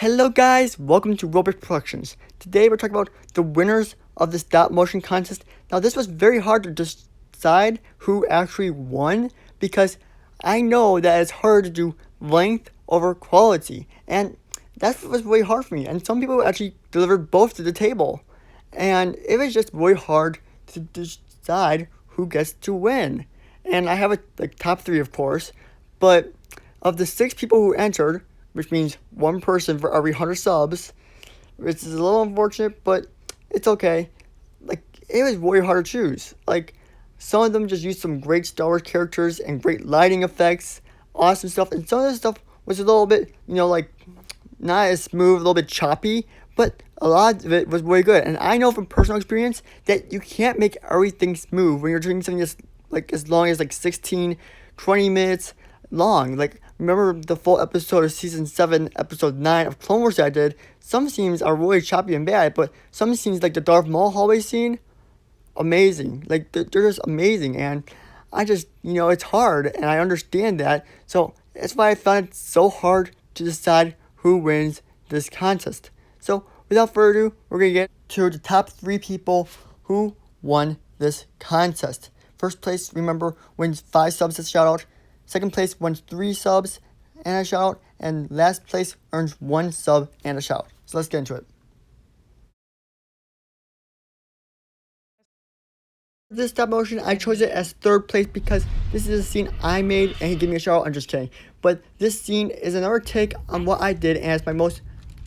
Hello guys, welcome to Willbricksproductions. Today we're talking about the winners of the stop motion contest. Now this was very hard to decide who actually won because I know that it's hard to do length over quality, and that was really hard for me. And some people actually delivered both to the table, and it was just really hard to decide who gets to win. And I have a top three, of course, but of the 6 people who entered, which means one person for every 100 subs, which is a little unfortunate, but it's okay. Like, it was really hard to choose. Like, some of them just used some great Star Wars characters and great lighting effects, awesome stuff, and some of the stuff was a little bit, like, not as smooth, a little bit choppy, but a lot of it was really good. And I know from personal experience that you can't make everything smooth when you're doing something that's, like, as long as, 16, 20 minutes long. Like, remember the full episode of season 7, episode 9 of Clone Wars that I did? Some scenes are really choppy and bad, but some scenes, like the Darth Maul hallway scene, amazing. Like, they're just amazing. And I just, it's hard, and I understand that. So that's why I found it so hard to decide who wins this contest. So without further ado, we're going to get to the top 3 people who won this contest. First place, remember, wins 5 subs as a shout out. Second place wins 3 subs and a shout out. And last place earns 1 sub and a shout out. So let's get into it. This stop motion, I chose it as 3rd place because this is a scene I made and he gave me a shout out. I'm just kidding. But this scene is another take on what I did, and it's my most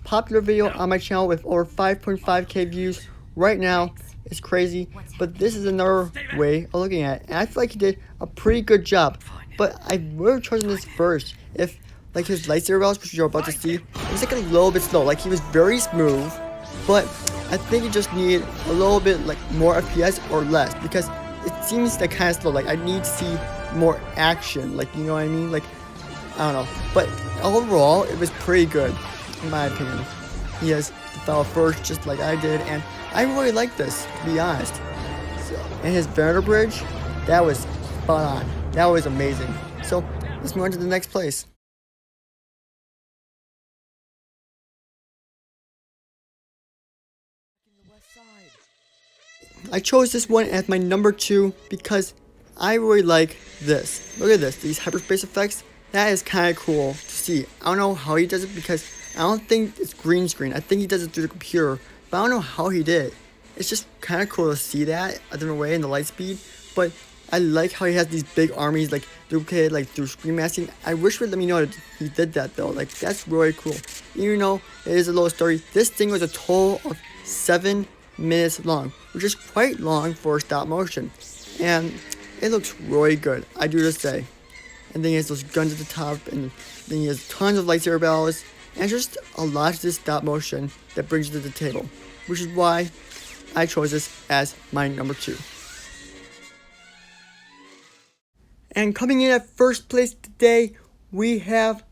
popular video on my channel with over 5.5k views right now. It's crazy, but this is another way of looking at it, and I feel like he did a pretty good job. But I would have chosen this first if, like, his lightsaber bells, which you're about to see, it was like a little bit slow. Like, he was very smooth, but I think he just needed a little bit more FPS or less, because it seems like kind of slow. Like, I need to see more action. Like, you know what I mean? Like, I don't know. But overall, it was pretty good, in my opinion. He has fell first just like I did, and I really like this, to be honest. And his Venator bridge, that was spot on. That was amazing. So let's move on to the next place. I chose this one as my number 2 because I really like this. Look at this, these hyperspace effects. That is kind of cool to see. I don't know how he does it because I don't think it's green screen. I think he does it through the computer, but I don't know how he did it. It's just kind of cool to see that a different way in the light speed, but I like how he has these big armies duplicated through screen masking. I wish he would let me know that he did that though. Like, that's really cool. Even though it is a little story, this thing was a total of 7 minutes long, which is quite long for stop motion, and it looks really good, I do just say. And then he has those guns at the top, and then he has tons of lightsaber bells, and just a lot of this stop motion that brings you to the table, which is why I chose this as my number 2. And coming in at first place today, we have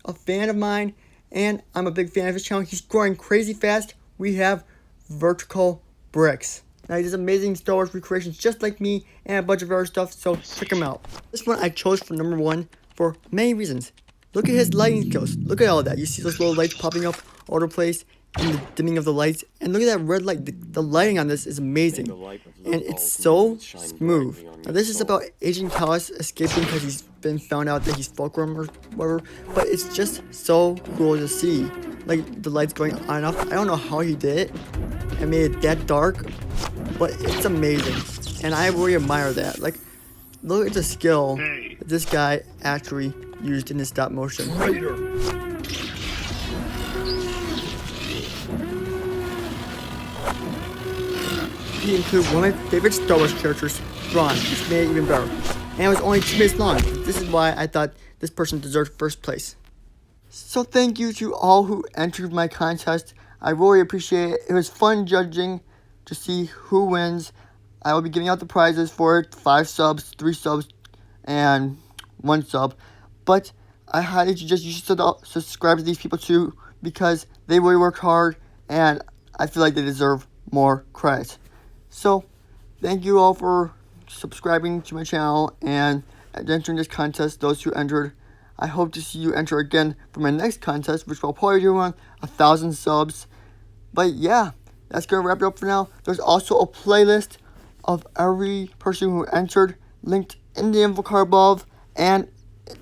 a fan of mine, and I'm a big fan of his channel. He's growing crazy fast. We have Vertical Bricks. Now, he does amazing Star Wars recreations just like me and a bunch of other stuff, so check him out. This one I chose for number 1 for many reasons. Look at his lighting skills. Look at all that. You see those little lights popping up all over the place, and the dimming of the lights. And look at that red light. The lighting on this is amazing. And it's so smooth. Now, this is about Agent Callus escaping because he's been found out that he's Fulcrum or whatever. But it's just so cool to see. Like, the lights going on and off. I don't know how he did it and made it that dark, but it's amazing. And I really admire that. Like, look at the skill that this guy actually used in his stop motion. He included one of my favorite Star Wars characters, Thrawn, which made it even better. And it was only 2 minutes long. This is why I thought this person deserved first place. So thank you to all who entered my contest. I really appreciate it. It was fun judging to see who wins. I will be giving out the prizes for it: 5 subs, 3 subs, and 1 sub. But I highly suggest you should subscribe to these people too, because they really work hard, and I feel like they deserve more credit. So thank you all for subscribing to my channel and entering this contest. Those who entered, I hope to see you enter again for my next contest, which will probably do around 1,000 subs. But yeah, that's going to wrap it up for now. There's also a playlist of every person who entered linked in the info card above and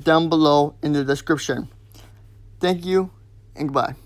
down below in the description. Thank you and goodbye.